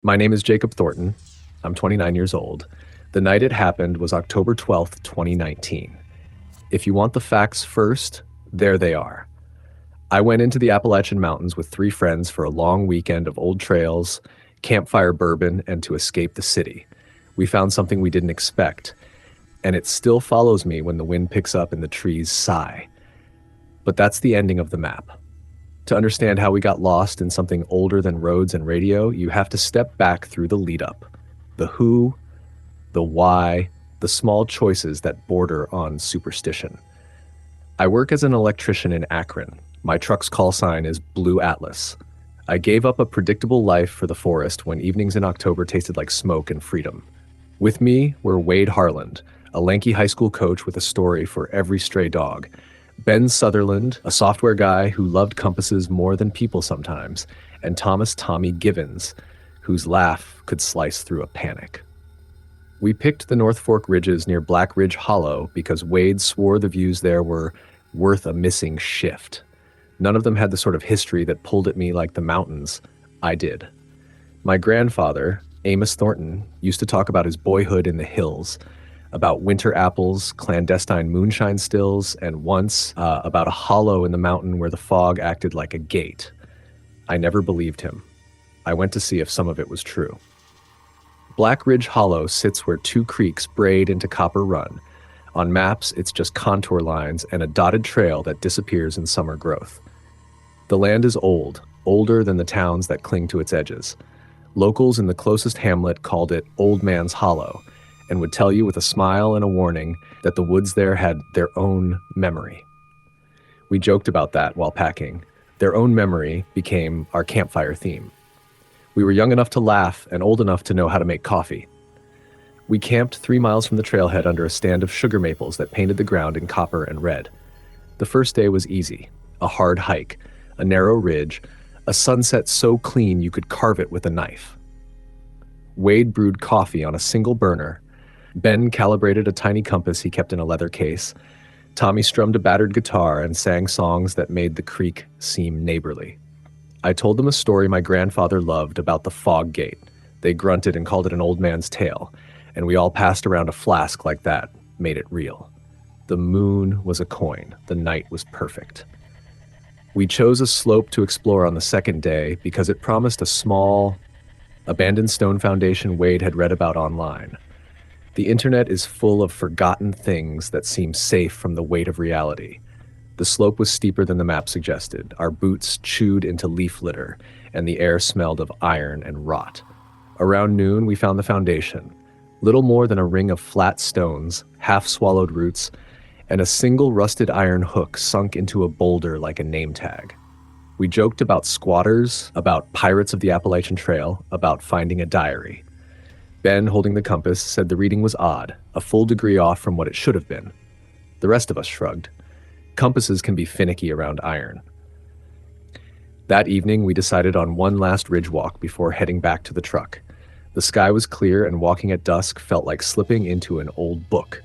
My name is Jacob Thornton. I'm 29 years old. The night it happened was October 12th, 2019. If you want the facts first, there they are. I went into the Appalachian Mountains with 3 friends for a long weekend of old trails, campfire bourbon, and to escape the city. We found something we didn't expect, and it still follows me when the wind picks up and the trees sigh. But that's the ending of the map. To understand how we got lost in something older than roads and radio, you have to step back through the lead-up. The who, the why, the small choices that border on superstition. I work as an electrician in Akron. My truck's call sign is Blue Atlas. I gave up a predictable life for the forest when evenings in October tasted like smoke and freedom. With me were Wade Harland, a lanky high school coach with a story for every stray dog, Ben Sutherland, a software guy who loved compasses more than people sometimes, and Thomas Tommy Givens, whose laugh could slice through a panic. We picked the North Fork Ridges near Black Ridge Hollow because Wade swore the views there were worth a missing shift. None of them had the sort of history that pulled at me like the mountains. I did. My grandfather, Amos Thornton, used to talk about his boyhood in the hills, about winter apples, clandestine moonshine stills, and once about a hollow in the mountain where the fog acted like a gate. I never believed him. I went to see if some of it was true. Black Ridge Hollow sits where 2 creeks braid into Copper Run. On maps, it's just contour lines and a dotted trail that disappears in summer growth. The land is old, older than the towns that cling to its edges. Locals in the closest hamlet called it Old Man's Hollow, and would tell you with a smile and a warning that the woods there had their own memory. We joked about that while packing. Their own memory became our campfire theme. We were young enough to laugh and old enough to know how to make coffee. We camped 3 miles from the trailhead under a stand of sugar maples that painted the ground in copper and red. The first day was easy, a hard hike, a narrow ridge, a sunset so clean you could carve it with a knife. Wade brewed coffee on a single burner. Ben calibrated a tiny compass he kept in a leather case. Tommy strummed a battered guitar and sang songs that made the creek seem neighborly. I told them a story my grandfather loved about the fog gate. They grunted and called it an old man's tale, and we all passed around a flask like that, made it real. The moon was a coin. The night was perfect. We chose a slope to explore on the second day because it promised a small, abandoned stone foundation Wade had read about online. The internet is full of forgotten things that seem safe from the weight of reality. The slope was steeper than the map suggested. Our boots chewed into leaf litter, and the air smelled of iron and rot. Around noon, we found the foundation. Little more than a ring of flat stones, half-swallowed roots, and a single rusted iron hook sunk into a boulder like a name tag. We joked about squatters, about pirates of the Appalachian Trail, about finding a diary. Ben, holding the compass, said the reading was odd, a full degree off from what it should have been. The rest of us shrugged. Compasses can be finicky around iron. That evening, we decided on one last ridge walk before heading back to the truck. The sky was clear, and walking at dusk felt like slipping into an old book.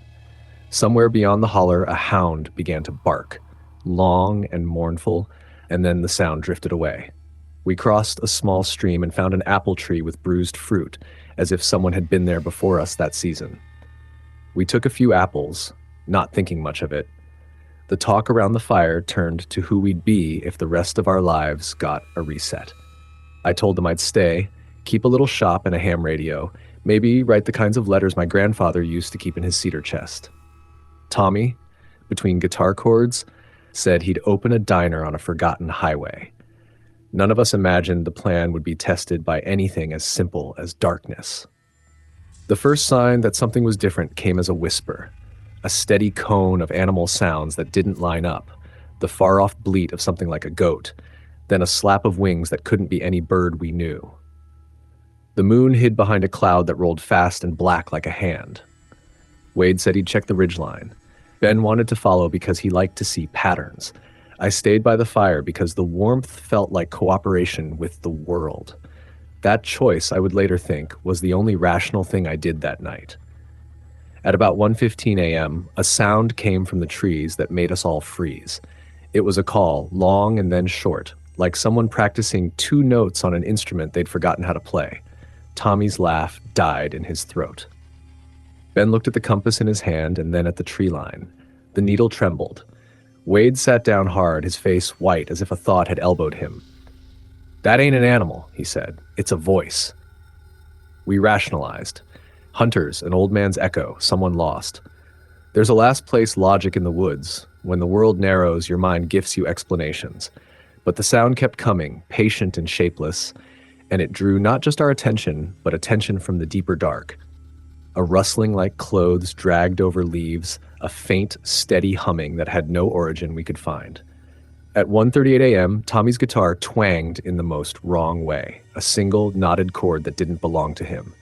Somewhere beyond the holler, a hound began to bark, long and mournful, and then the sound drifted away. We crossed a small stream and found an apple tree with bruised fruit, as if someone had been there before us that season. We took a few apples, not thinking much of it. The talk around the fire turned to who we'd be if the rest of our lives got a reset. I told them I'd stay, keep a little shop and a ham radio, maybe write the kinds of letters my grandfather used to keep in his cedar chest. Tommy, between guitar chords, said he'd open a diner on a forgotten highway. None of us imagined the plan would be tested by anything as simple as darkness. The first sign that something was different came as a whisper, a steady cone of animal sounds that didn't line up, the far-off bleat of something like a goat, then a slap of wings that couldn't be any bird we knew. The moon hid behind a cloud that rolled fast and black like a hand. Wade said he'd check the ridgeline. Ben wanted to follow because he liked to see patterns. I stayed by the fire because the warmth felt like cooperation with the world. That choice, I would later think, was the only rational thing I did that night. At about 1:15 a.m., a sound came from the trees that made us all freeze. It was a call, long and then short, like someone practicing 2 notes on an instrument they'd forgotten how to play. Tommy's laugh died in his throat. Ben looked at the compass in his hand and then at the tree line. The needle trembled. Wade sat down hard, his face white as if a thought had elbowed him. "That ain't an animal," he said. "It's a voice." We rationalized. Hunters, an old man's echo, someone lost. There's a last place logic in the woods. When the world narrows, your mind gifts you explanations. But the sound kept coming, patient and shapeless, and it drew not just our attention, but attention from the deeper dark. A rustling like clothes dragged over leaves, a faint, steady humming that had no origin we could find. At 1:38 a.m., Tommy's guitar twanged in the most wrong way, a single, knotted chord that didn't belong to him.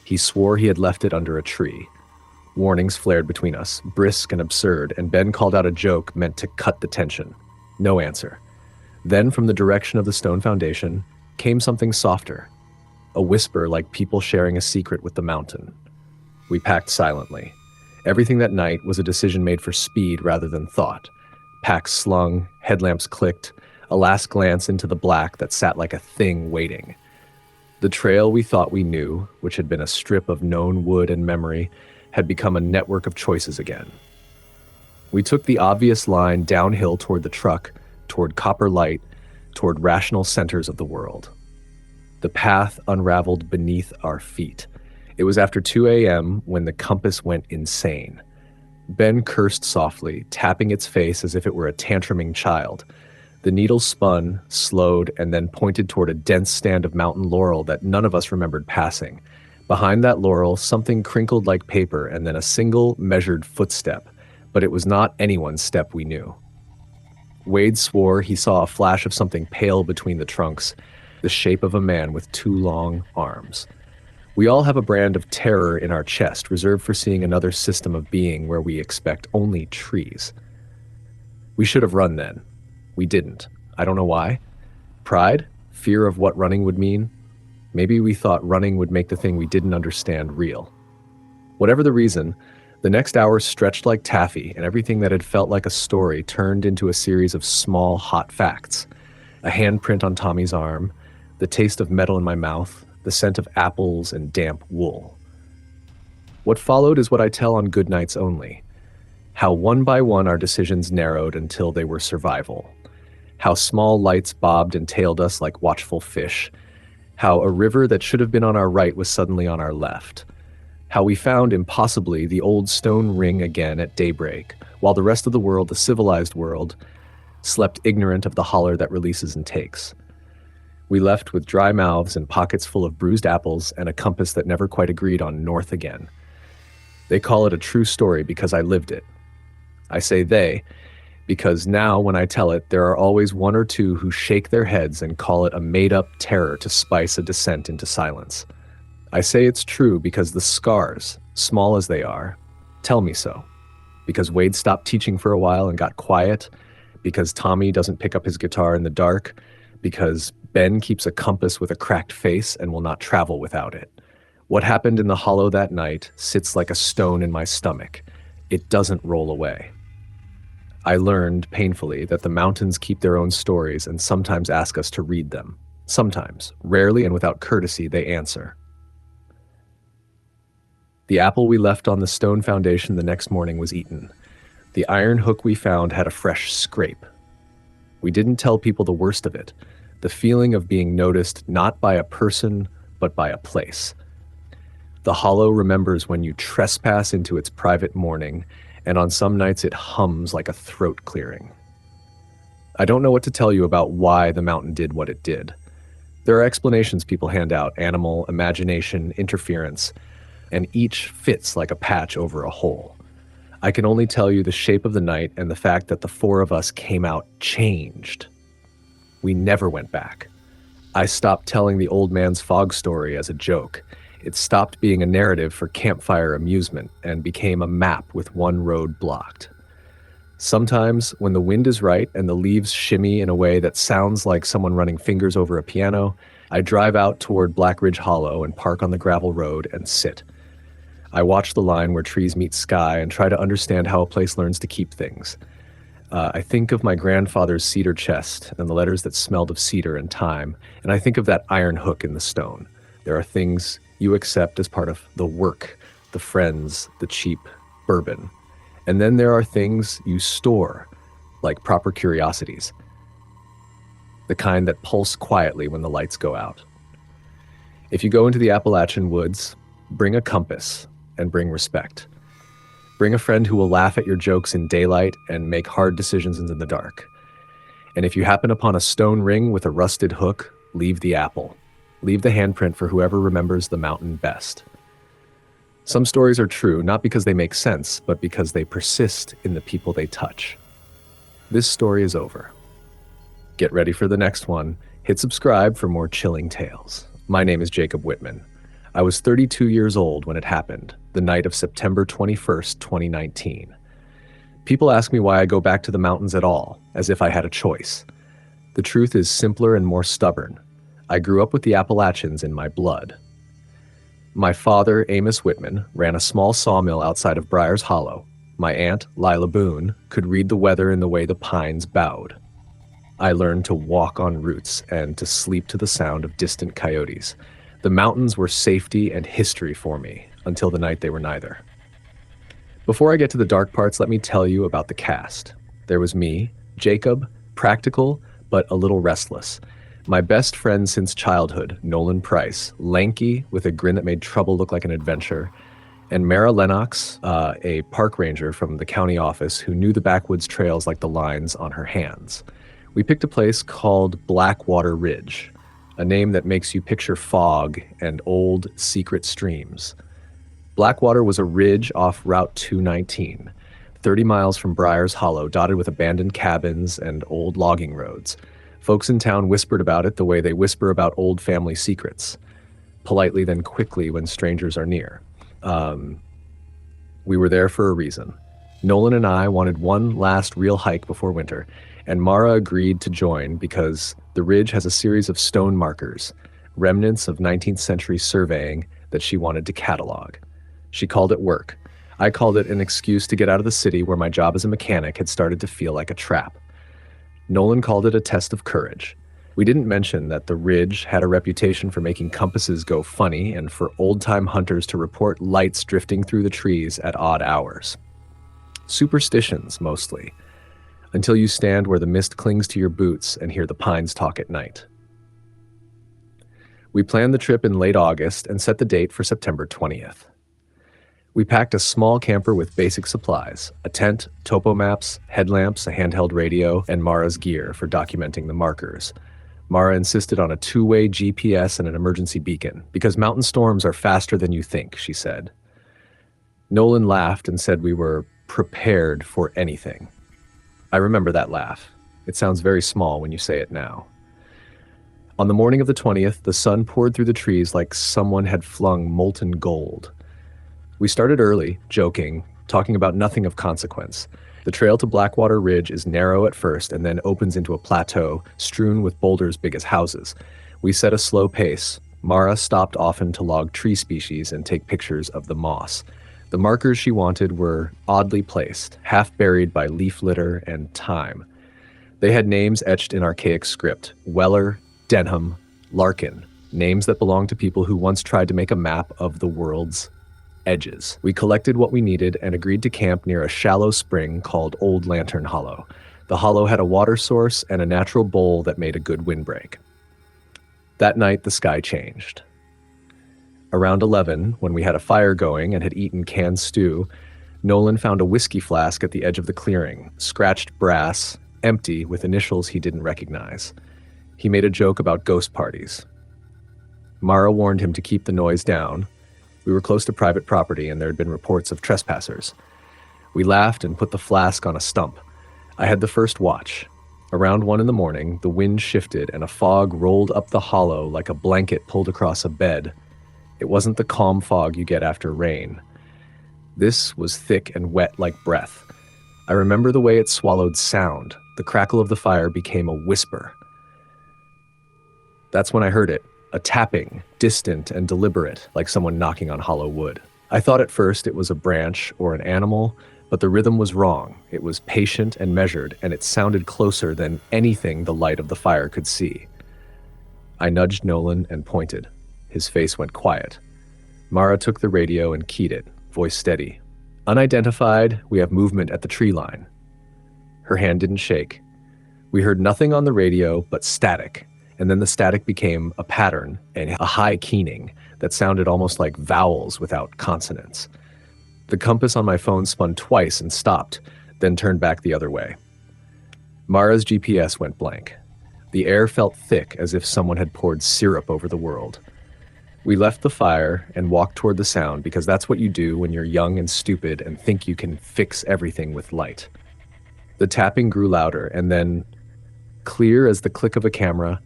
He swore he had left it under a tree. Warnings flared between us, brisk and absurd, and Ben called out a joke meant to cut the tension. No answer. Then, from the direction of the stone foundation, came something softer, a whisper like people sharing a secret with the mountain. We packed silently. Everything that night was a decision made for speed rather than thought. Packs slung, headlamps clicked, a last glance into the black that sat like a thing waiting. The trail we thought we knew, which had been a strip of known wood and memory, had become a network of choices again. We took the obvious line downhill toward the truck, toward copper light, toward rational centers of the world. The path unraveled beneath our feet. It was after 2 a.m. when the compass went insane. Ben cursed softly, tapping its face as if it were a tantruming child. The needle spun, slowed, and then pointed toward a dense stand of mountain laurel that none of us remembered passing. Behind that laurel, something crinkled like paper and then a single, measured footstep, but it was not anyone's step we knew. Wade swore he saw a flash of something pale between the trunks, the shape of a man with 2 long arms. We all have a brand of terror in our chest, reserved for seeing another system of being where we expect only trees. We should have run then. We didn't. I don't know why. Pride? Fear of what running would mean? Maybe we thought running would make the thing we didn't understand real. Whatever the reason, the next hour stretched like taffy, and everything that had felt like a story turned into a series of small, hot facts. A handprint on Tommy's arm, the taste of metal in my mouth, the scent of apples and damp wool. What followed is what I tell on good nights only. How one by one our decisions narrowed until they were survival. How small lights bobbed and tailed us like watchful fish. How a river that should have been on our right was suddenly on our left. How we found, impossibly, the old stone ring again at daybreak, while the rest of the world, the civilized world, slept ignorant of the holler that releases and takes. We left with dry mouths and pockets full of bruised apples and a compass that never quite agreed on north again. They call it a true story because I lived it. I say they, because now when I tell it, there are always 1 or 2 who shake their heads and call it a made-up terror to spice a descent into silence. I say it's true because the scars, small as they are, tell me so. Because Wade stopped teaching for a while and got quiet, because Tommy doesn't pick up his guitar in the dark, because Ben keeps a compass with a cracked face and will not travel without it. What happened in the hollow that night sits like a stone in my stomach. It doesn't roll away. I learned, painfully, that the mountains keep their own stories and sometimes ask us to read them. Sometimes, rarely and without courtesy, they answer. The apple we left on the stone foundation the next morning was eaten. The iron hook we found had a fresh scrape. We didn't tell people the worst of it, the feeling of being noticed not by a person, but by a place. The hollow remembers when you trespass into its private mourning, and on some nights it hums like a throat clearing. I don't know what to tell you about why the mountain did what it did. There are explanations people hand out: animal, imagination, interference, and each fits like a patch over a hole. I can only tell you the shape of the night and the fact that the 4 of us came out changed. We never went back. I stopped telling the old man's fog story as a joke. It stopped being a narrative for campfire amusement and became a map with one road blocked. Sometimes, when the wind is right and the leaves shimmy in a way that sounds like someone running fingers over a piano, I drive out toward Black Ridge Hollow and park on the gravel road and sit. I watch the line where trees meet sky and try to understand how a place learns to keep things. I think of my grandfather's cedar chest and the letters that smelled of cedar and thyme, and I think of that iron hook in the stone. There are things you accept as part of the work, the friends, the cheap bourbon. And then there are things you store, like proper curiosities, the kind that pulse quietly when the lights go out. If you go into the Appalachian woods, bring a compass and bring respect. Bring a friend who will laugh at your jokes in daylight and make hard decisions in the dark. And if you happen upon a stone ring with a rusted hook, leave the apple. Leave the handprint for whoever remembers the mountain best. Some stories are true, not because they make sense, but because they persist in the people they touch. This story is over. Get ready for the next one. Hit subscribe for more chilling tales. My name is Jacob Whitman. I was 32 years old when it happened, the night of September 21st, 2019. People ask me why I go back to the mountains at all, as if I had a choice. The truth is simpler and more stubborn. I grew up with the Appalachians in my blood. My father, Amos Whitman, ran a small sawmill outside of Briars Hollow. My aunt, Lila Boone, could read the weather in the way the pines bowed. I learned to walk on roots and to sleep to the sound of distant coyotes. The mountains were safety and history for me, until the night they were neither. Before I get to the dark parts, let me tell you about the cast. There was me, Jacob, practical, but a little restless. My best friend since childhood, Nolan Price, lanky with a grin that made trouble look like an adventure, and Mara Lennox, a park ranger from the county office who knew the backwoods trails like the lines on her hands. We picked a place called Blackwater Ridge, a name that makes you picture fog and old secret streams. Blackwater was a ridge off Route 219, 30 miles from Briars Hollow, dotted with abandoned cabins and old logging roads. Folks in town whispered about it the way they whisper about old family secrets, politely then quickly when strangers are near. We were there for a reason. Nolan and I wanted one last real hike before winter, and Mara agreed to join because the ridge has a series of stone markers, remnants of 19th century surveying that she wanted to catalog. She called it work. I called it an excuse to get out of the city where my job as a mechanic had started to feel like a trap. Nolan called it a test of courage. We didn't mention that the ridge had a reputation for making compasses go funny and for old-time hunters to report lights drifting through the trees at odd hours. Superstitions, mostly, until you stand where the mist clings to your boots and hear the pines talk at night. We planned the trip in late August and set the date for September 20th. We packed a small camper with basic supplies, a tent, topo maps, headlamps, a handheld radio, and Mara's gear for documenting the markers. Mara insisted on a two-way GPS and an emergency beacon, because mountain storms are faster than you think, she said. Nolan laughed and said we were prepared for anything. I remember that laugh. It sounds very small when you say it now. On the morning of the 20th, the sun poured through the trees like someone had flung molten gold. We started early, joking, talking about nothing of consequence. The trail to Blackwater Ridge is narrow at first and then opens into a plateau strewn with boulders big as houses. We set a slow pace. Mara stopped often to log tree species and take pictures of the moss. The markers she wanted were oddly placed, half buried by leaf litter and time. They had names etched in archaic script: Weller, Denham, Larkin, names that belonged to people who once tried to make a map of the world's edges. We collected what we needed and agreed to camp near a shallow spring called Old Lantern Hollow. The hollow had a water source and a natural bowl that made a good windbreak. That night, the sky changed. Around 11, when we had a fire going and had eaten canned stew, Nolan found a whiskey flask at the edge of the clearing, scratched brass, empty with initials he didn't recognize. He made a joke about ghost parties. Mara warned him to keep the noise down. We were close to private property and there had been reports of trespassers. We laughed and put the flask on a stump. I had the first watch. Around 1 a.m, the wind shifted and a fog rolled up the hollow like a blanket pulled across a bed. It wasn't the calm fog you get after rain. This was thick and wet like breath. I remember the way it swallowed sound. The crackle of the fire became a whisper. That's when I heard it, a tapping, distant and deliberate, like someone knocking on hollow wood. I thought at first it was a branch or an animal, but the rhythm was wrong. It was patient and measured, and it sounded closer than anything the light of the fire could see. I nudged Nolan and pointed. His face went quiet. Mara took the radio and keyed it, voice steady. Unidentified, we have movement at the tree line. Her hand didn't shake. We heard nothing on the radio but static, and then the static became a pattern and a high keening that sounded almost like vowels without consonants. The compass on my phone spun twice and stopped, then turned back the other way. Mara's GPS went blank. The air felt thick as if someone had poured syrup over the world. We left the fire and walked toward the sound because that's what you do when you're young and stupid and think you can fix everything with light. The tapping grew louder, and then, clear as the click of a camera,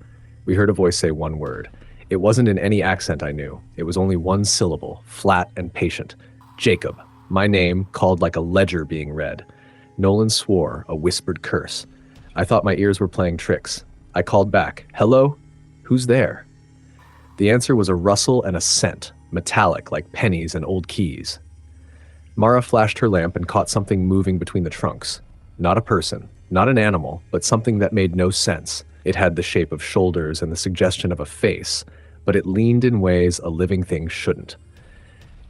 we heard a voice say one word. It wasn't in any accent I knew. It was only one syllable, flat and patient. Jacob. My name, called like a ledger being read. Nolan swore, a whispered curse. I thought my ears were playing tricks. I called back, "Hello? Who's there?" The answer was a rustle and a scent, metallic like pennies and old keys. Mara flashed her lamp and caught something moving between the trunks. Not a person, not an animal, but something that made no sense. It had the shape of shoulders and the suggestion of a face, but it leaned in ways a living thing shouldn't.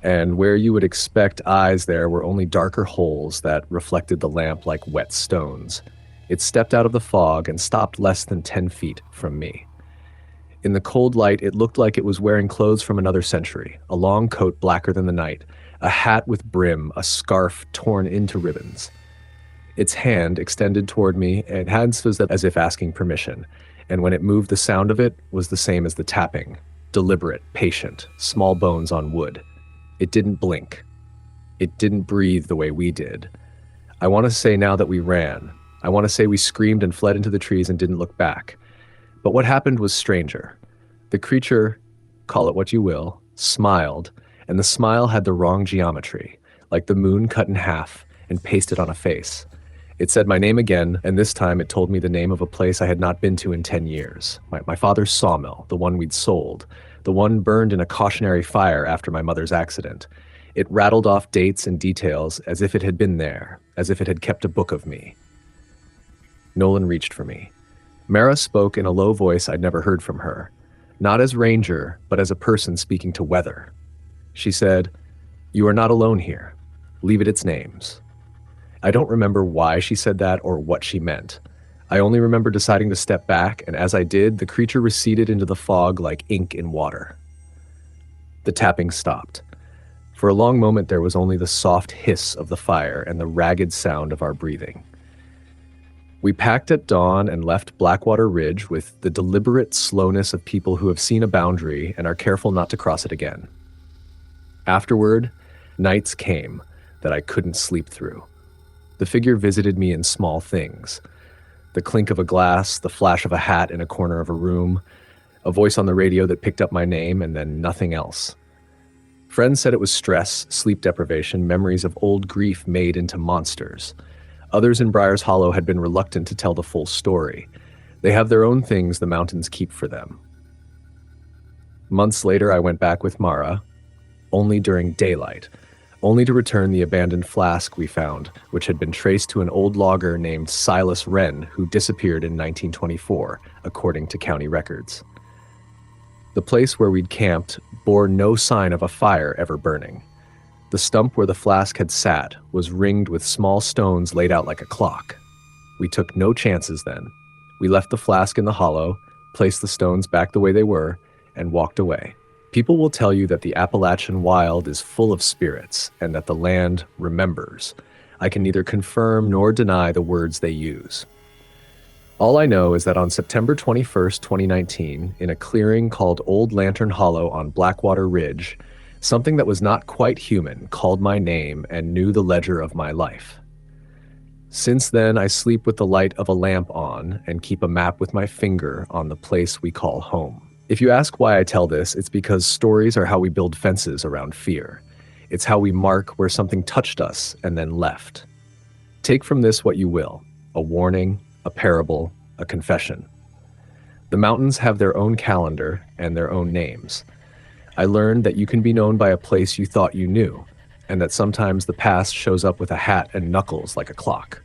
And where you would expect eyes, there were only darker holes that reflected the lamp like wet stones. It stepped out of the fog and stopped less than 10 feet from me. In the cold light, it looked like it was wearing clothes from another century, a long coat blacker than the night, a hat with brim, a scarf torn into ribbons. Its hand extended toward me, and hands was as if asking permission, and when it moved, the sound of it was the same as the tapping, deliberate, patient, small bones on wood. It didn't blink. It didn't breathe the way we did. I want to say now that we ran. I want to say we screamed and fled into the trees and didn't look back. But what happened was stranger. The creature, call it what you will, smiled, and the smile had the wrong geometry, like the moon cut in half and pasted on a face. It said my name again, and this time it told me the name of a place I had not been to in 10 years. My father's sawmill, the one we'd sold, the one burned in a cautionary fire after my mother's accident. It rattled off dates and details as if it had been there, as if it had kept a book of me. Nolan reached for me. Mara spoke in a low voice I'd never heard from her, not as ranger, but as a person speaking to weather. She said, "You are not alone here. Leave it its names." I don't remember why she said that or what she meant. I only remember deciding to step back, and as I did, the creature receded into the fog like ink in water. The tapping stopped. For a long moment, there was only the soft hiss of the fire and the ragged sound of our breathing. We packed at dawn and left Blackwater Ridge with the deliberate slowness of people who have seen a boundary and are careful not to cross it again. Afterward, nights came that I couldn't sleep through. The figure visited me in small things. The clink of a glass, the flash of a hat in a corner of a room, a voice on the radio that picked up my name, and then nothing else. Friends said it was stress, sleep deprivation, memories of old grief made into monsters. Others in Briar's Hollow had been reluctant to tell the full story. They have their own things the mountains keep for them. Months later, I went back with Mara, only during daylight, only to return the abandoned flask we found, which had been traced to an old logger named Silas Wren, who disappeared in 1924, according to county records. The place where we'd camped bore no sign of a fire ever burning. The stump where the flask had sat was ringed with small stones laid out like a clock. We took no chances then. We left the flask in the hollow, placed the stones back the way they were, and walked away. People will tell you that the Appalachian wild is full of spirits and that the land remembers. I can neither confirm nor deny the words they use. All I know is that on September 21st, 2019, in a clearing called Old Lantern Hollow on Blackwater Ridge, something that was not quite human called my name and knew the ledger of my life. Since then, I sleep with the light of a lamp on and keep a map with my finger on the place we call home. If you ask why I tell this, it's because stories are how we build fences around fear. It's how we mark where something touched us and then left. Take from this what you will, a warning, a parable, a confession. The mountains have their own calendar and their own names. I learned that you can be known by a place you thought you knew, and that sometimes the past shows up with a hat and knuckles like a clock.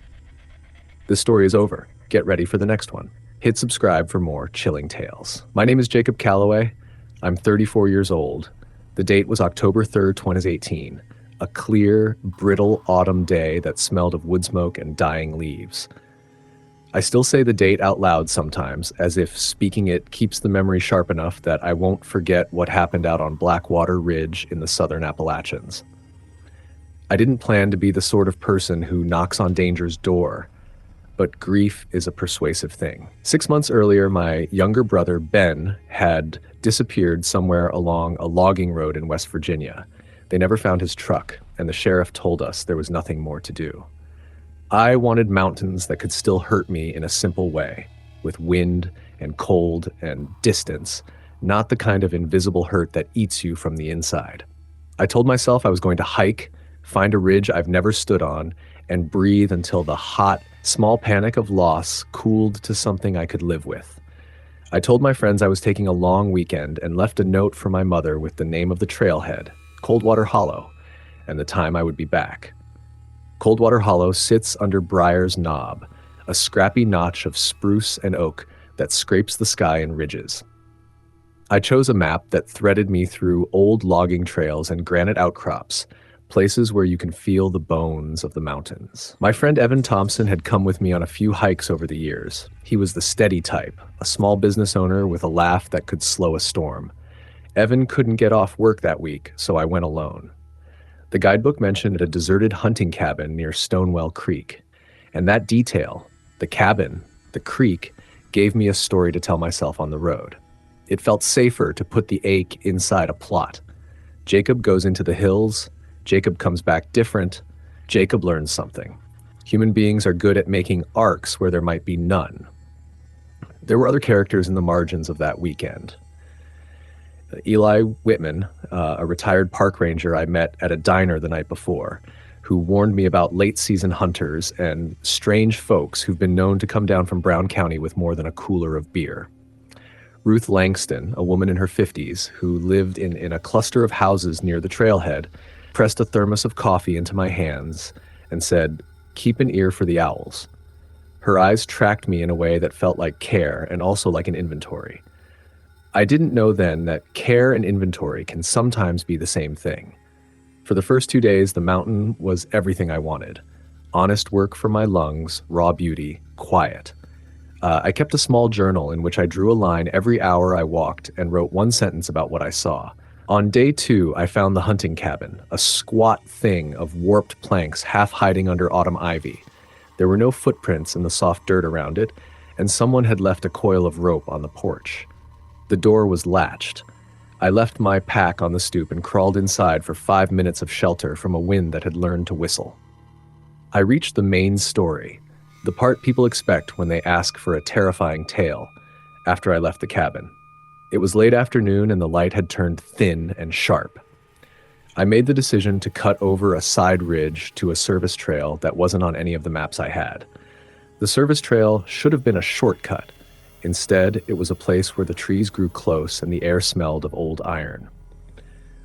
This story is over. Get ready for the next one. Hit subscribe for more chilling tales. My name is Jacob Calloway. I'm 34 years old. The date was October 3rd, 2018, a clear, brittle autumn day that smelled of wood smoke and dying leaves. I still say the date out loud sometimes, as if speaking it keeps the memory sharp enough that I won't forget what happened out on Blackwater Ridge in the southern Appalachians. I didn't plan to be the sort of person who knocks on danger's door, but grief is a persuasive thing. 6 months earlier, my younger brother, Ben, had disappeared somewhere along a logging road in West Virginia. They never found his truck, and the sheriff told us there was nothing more to do. I wanted mountains that could still hurt me in a simple way, with wind and cold and distance, not the kind of invisible hurt that eats you from the inside. I told myself I was going to hike, find a ridge I've never stood on, and breathe until the hot, small panic of loss cooled to something I could live with. I told my friends I was taking a long weekend and left a note for my mother with the name of the trailhead, Coldwater Hollow, and the time I would be back. Coldwater Hollow sits under Briar's Knob, a scrappy notch of spruce and oak that scrapes the sky in ridges. I chose a map that threaded me through old logging trails and granite outcrops, places where you can feel the bones of the mountains. My friend Evan Thompson had come with me on a few hikes over the years. He was the steady type, a small business owner with a laugh that could slow a storm. Evan couldn't get off work that week, so I went alone. The guidebook mentioned a deserted hunting cabin near Stonewell Creek, and that detail, the cabin, the creek, gave me a story to tell myself on the road. It felt safer to put the ache inside a plot. Jacob goes into the hills, Jacob comes back different, Jacob learns something. Human beings are good at making arcs where there might be none. There were other characters in the margins of that weekend. Eli Whitman, a retired park ranger I met at a diner the night before, who warned me about late-season hunters and strange folks who've been known to come down from Brown County with more than a cooler of beer. Ruth Langston, a woman in her 50s who lived in a cluster of houses near the trailhead, pressed a thermos of coffee into my hands and said, "Keep an ear for the owls." Her eyes tracked me in a way that felt like care and also like an inventory. I didn't know then that care and inventory can sometimes be the same thing. For the first 2 days, the mountain was everything I wanted. Honest work for my lungs, raw beauty, quiet. I kept a small journal in which I drew a line every hour I walked and wrote one sentence about what I saw. On day 2, I found the hunting cabin, a squat thing of warped planks half hiding under autumn ivy. There were no footprints in the soft dirt around it, and someone had left a coil of rope on the porch. The door was latched. I left my pack on the stoop and crawled inside for 5 minutes of shelter from a wind that had learned to whistle. I reached the main story, the part people expect when they ask for a terrifying tale, after I left the cabin. It was late afternoon and the light had turned thin and sharp. I made the decision to cut over a side ridge to a service trail that wasn't on any of the maps I had. The service trail should have been a shortcut. Instead, it was a place where the trees grew close and the air smelled of old iron.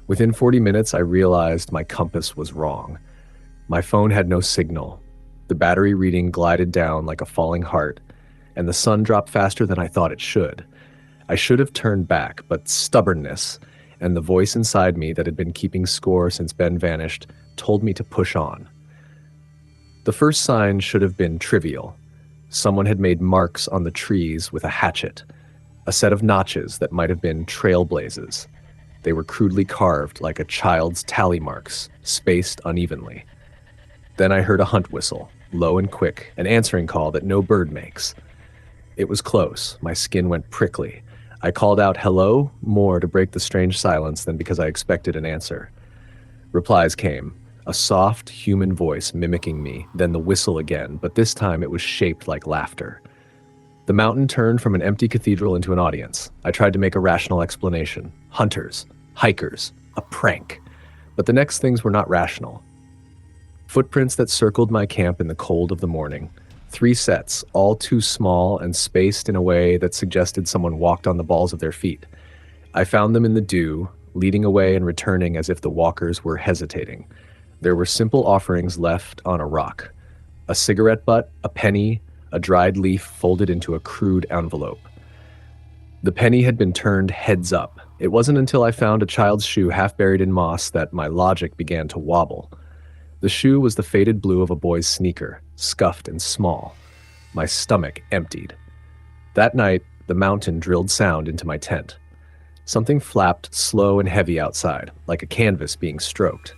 Within 40 minutes, I realized my compass was wrong. My phone had no signal. The battery reading glided down like a falling heart, and the sun dropped faster than I thought it should. I should have turned back, but stubbornness and the voice inside me that had been keeping score since Ben vanished told me to push on. The first sign should have been trivial. Someone had made marks on the trees with a hatchet, a set of notches that might have been trailblazes. They were crudely carved like a child's tally marks, spaced unevenly. Then I heard a hunt whistle, low and quick, an answering call that no bird makes. It was close. My skin went prickly. I called out hello more to break the strange silence than because I expected an answer. Replies came. A soft, human voice mimicking me, then the whistle again, but this time it was shaped like laughter. The mountain turned from an empty cathedral into an audience. I tried to make a rational explanation. Hunters, hikers, a prank. But the next things were not rational. Footprints that circled my camp in the cold of the morning. 3 sets, all too small and spaced in a way that suggested someone walked on the balls of their feet. I found them in the dew, leading away and returning as if the walkers were hesitating. There were simple offerings left on a rock. A cigarette butt, a penny, a dried leaf folded into a crude envelope. The penny had been turned heads up, It wasn't until I found a child's shoe half buried in moss that my logic began to wobble. The shoe was the faded blue of a boy's sneaker, scuffed and small. My stomach emptied. That night, the mountain drilled sound into my tent. Something flapped slow and heavy outside, like a canvas being stroked.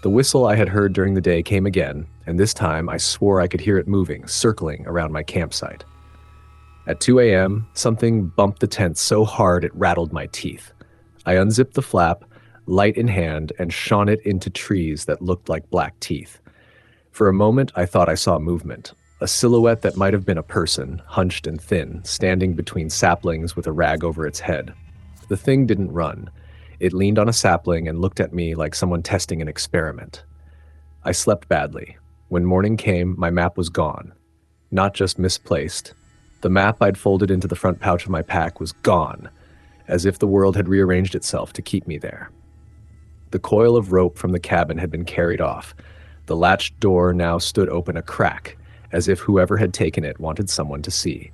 The whistle I had heard during the day came again, and this time I swore I could hear it moving, circling around my campsite. At 2 a.m., something bumped the tent so hard it rattled my teeth. I unzipped the flap, light in hand, and shone it into trees that looked like black teeth. For a moment, I thought I saw movement, a silhouette that might have been a person, hunched and thin, standing between saplings with a rag over its head. The thing didn't run. It leaned on a sapling and looked at me like someone testing an experiment. I slept badly. When morning came, my map was gone. Not just misplaced. The map I'd folded into the front pouch of my pack was gone, as if the world had rearranged itself to keep me there. The coil of rope from the cabin had been carried off. The latched door now stood open a crack, as if whoever had taken it wanted someone to see.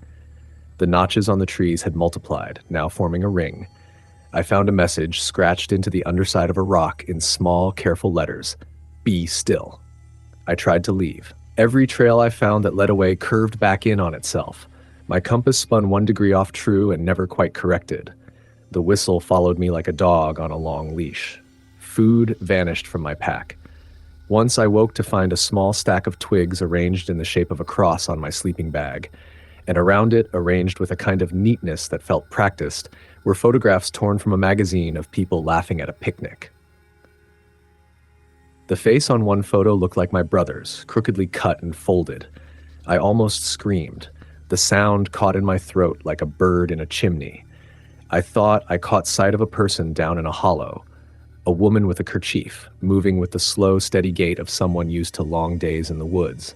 The notches on the trees had multiplied, now forming a ring. I found a message scratched into the underside of a rock in small, careful letters. Be still. I tried to leave. Every trail I found that led away curved back in on itself. My compass spun 1 degree off true and never quite corrected. The whistle followed me like a dog on a long leash. Food vanished from my pack. Once I woke to find a small stack of twigs arranged in the shape of a cross on my sleeping bag, and around it, arranged with a kind of neatness that felt practiced, were photographs torn from a magazine of people laughing at a picnic. The face on one photo looked like my brother's, crookedly cut and folded. I almost screamed. The sound caught in my throat like a bird in a chimney. I thought I caught sight of a person down in a hollow, a woman with a kerchief, moving with the slow, steady gait of someone used to long days in the woods.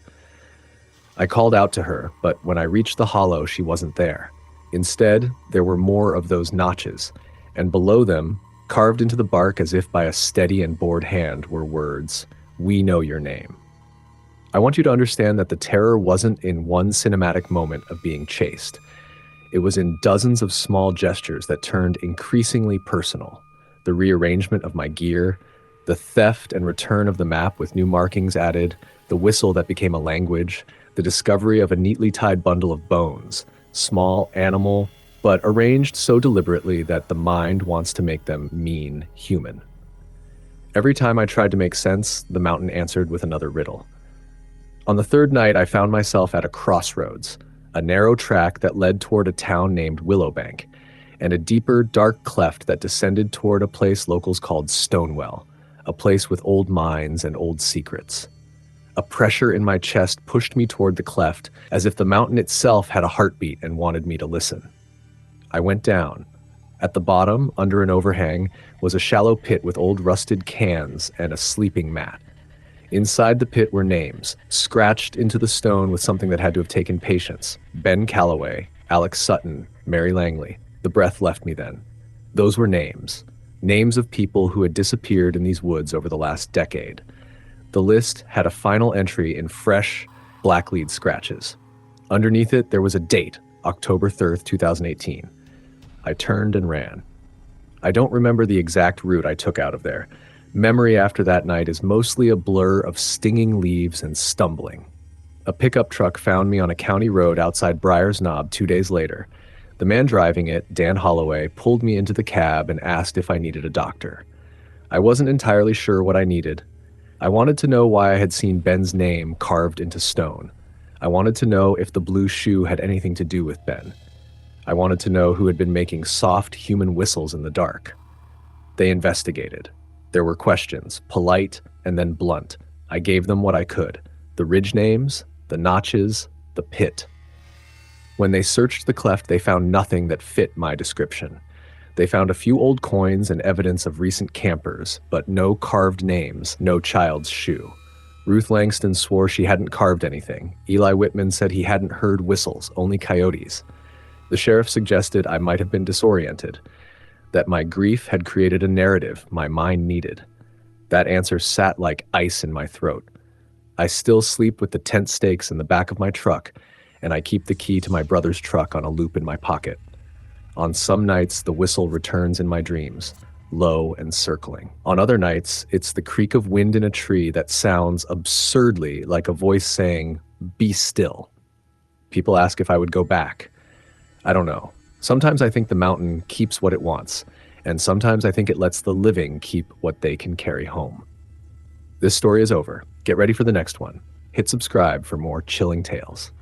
I called out to her, but when I reached the hollow, she wasn't there. Instead, there were more of those notches, and below them, carved into the bark as if by a steady and bored hand, were words, "We know your name." I want you to understand that the terror wasn't in one cinematic moment of being chased. It was in dozens of small gestures that turned increasingly personal. The rearrangement of my gear, the theft and return of the map with new markings added, the whistle that became a language, the discovery of a neatly tied bundle of bones, small, animal, but arranged so deliberately that the mind wants to make them mean human. Every time I tried to make sense, the mountain answered with another riddle. On the third night, I found myself at a crossroads, a narrow track that led toward a town named Willowbank, and a deeper, dark cleft that descended toward a place locals called Stonewell, a place with old mines and old secrets. A pressure in my chest pushed me toward the cleft, as if the mountain itself had a heartbeat and wanted me to listen. I went down. At the bottom, under an overhang, was a shallow pit with old rusted cans and a sleeping mat. Inside the pit were names, scratched into the stone with something that had to have taken patience. Ben Calloway, Alex Sutton, Mary Langley. The breath left me then. Those were names. Names of people who had disappeared in these woods over the last decade. The list had a final entry in fresh, blacklead scratches. Underneath it, there was a date, October 3rd, 2018. I turned and ran. I don't remember the exact route I took out of there. Memory after that night is mostly a blur of stinging leaves and stumbling. A pickup truck found me on a county road outside Briar's Knob 2 days later. The man driving it, Dan Holloway, pulled me into the cab and asked if I needed a doctor. I wasn't entirely sure what I needed. I wanted to know why I had seen Ben's name carved into stone. I wanted to know if the blue shoe had anything to do with Ben. I wanted to know who had been making soft human whistles in the dark. They investigated. There were questions, polite and then blunt. I gave them what I could. The ridge names, the notches, the pit. When they searched the cleft, they found nothing that fit my description. They found a few old coins and evidence of recent campers, but no carved names, no child's shoe. Ruth Langston swore she hadn't carved anything. Eli Whitman said he hadn't heard whistles, only coyotes. The sheriff suggested I might have been disoriented, that my grief had created a narrative my mind needed. That answer sat like ice in my throat. I still sleep with the tent stakes in the back of my truck, and I keep the key to my brother's truck on a loop in my pocket. On some nights, the whistle returns in my dreams, low and circling. On other nights, it's the creak of wind in a tree that sounds absurdly like a voice saying, "Be still." People ask if I would go back. I don't know. Sometimes I think the mountain keeps what it wants, and sometimes I think it lets the living keep what they can carry home. This story is over. Get ready for the next one. Hit subscribe for more chilling tales.